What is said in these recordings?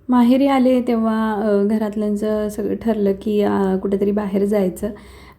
माहेरी आले तेव्हा घरातल्यांचं सगळं ठरलं की कुठेतरी बाहेर जायचं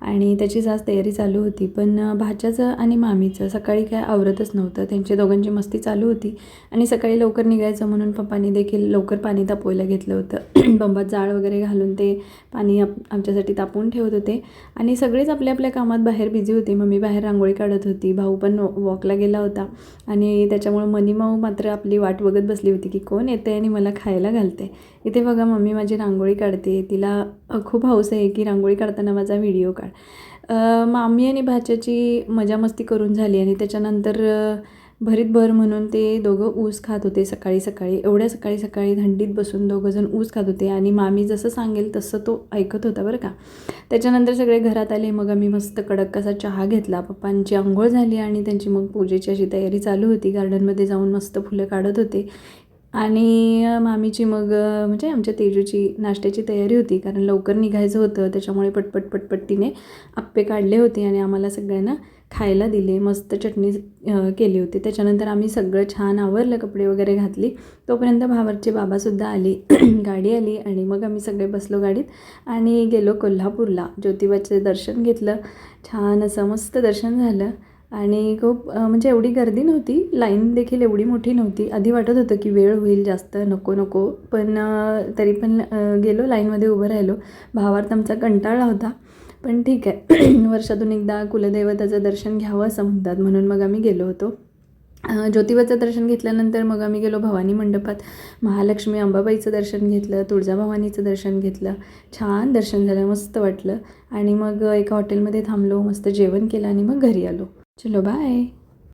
आणि त्याचीच आज तयारी चालू होती. पण भाच्याचं आणि मामीचं सकाळी काय आवरतच नव्हतं. त्यांची दोघांची मस्ती चालू होती आणि सकाळी लवकर निघायचं म्हणून पप्पांनी देखील लवकर पाणी तापवायला घेतलं होतं. बंबात जाळ वगैरे घालून ते पाणी आमच्यासाठी तापवून ठेवत होते आणि सगळेच आपल्या आपल्या कामात बाहेर बिझी होते. मम्मी बाहेर रांगोळी काढत होती, भाऊ पण वॉकला गेला होता आणि त्याच्यामुळं मनीमाऊ मात्र आपली वाट बघत बसली होती की कोण येते आणि मला खायला घालते. इथे बघा मम्मी माझी रांगोळी काढते. तिला खूप हौस आहे की रांगोळी काढताना माझा व्हिडिओ काढ. मामी आणि भाच्याची मजा मस्ती करून झाली आणि त्याच्यानंतर भरीत भर म्हणून ते दोघं ऊस खात होते सकाळी सकाळी. एवढ्या सकाळी सकाळी थंडीत बसून दोघंजण ऊस खात होते आणि मामी जसं सांगेल तसं तो ऐकत होता बरं का. त्याच्यानंतर सगळे घरात आले. मग आम्ही मस्त कडक कसा चहा घेतला. पप्पांची अंघोळ झाली आणि त्यांची मग पूजेची अशी तयारी चालू होती. गार्डनमध्ये जाऊन मस्त फुलं काढत होते आणि मामीची मग म्हणजे आमच्या तेजूची नाश्त्याची तयारी होती कारण लवकर निघायचं होतं. त्याच्यामुळे पटपट पटपट तिने आप्पे काढले होते आणि आम्हाला सगळ्यांना खायला दिले. मस्त चटणी केली होती. त्याच्यानंतर आम्ही सगळं छान आवरलं, कपडे वगैरे घातली. तोपर्यंत भावाचे बाबासुद्धा आली. गाडी आली आणि मग आम्ही सगळे बसलो गाडीत आणि गेलो कोल्हापूरला. ज्योतिबाचे दर्शन घेतलं. छान असं मस्त दर्शन झालं आणि खूप म्हणजे एवढी गर्दी नव्हती. लाईन देखील एवढी मोठी नव्हती. आधी वाटत होतं की वेळ होईल जास्त, नको नको, पण तरी पण गेलो, लाईनमध्ये उभं राहिलो. भावार्थ आमचा कंटाळला होता, पण ठीक आहे. वर्षातून एकदा कुलदैवताचं दर्शन घ्यावं असं म्हणतात, म्हणून मग आम्ही गेलो होतो. ज्योतिबाचं दर्शन घेतल्यानंतर मग आम्ही गेलो भवानी मंडपात. महालक्ष्मी अंबाबाईचं दर्शन घेतलं, तुळजाभवानीचं दर्शन घेतलं. छान दर्शन झालं, मस्त वाटलं आणि मग एका हॉटेलमध्ये थांबलो, मस्त जेवण केलं आणि मग घरी आलो. चलो बाय.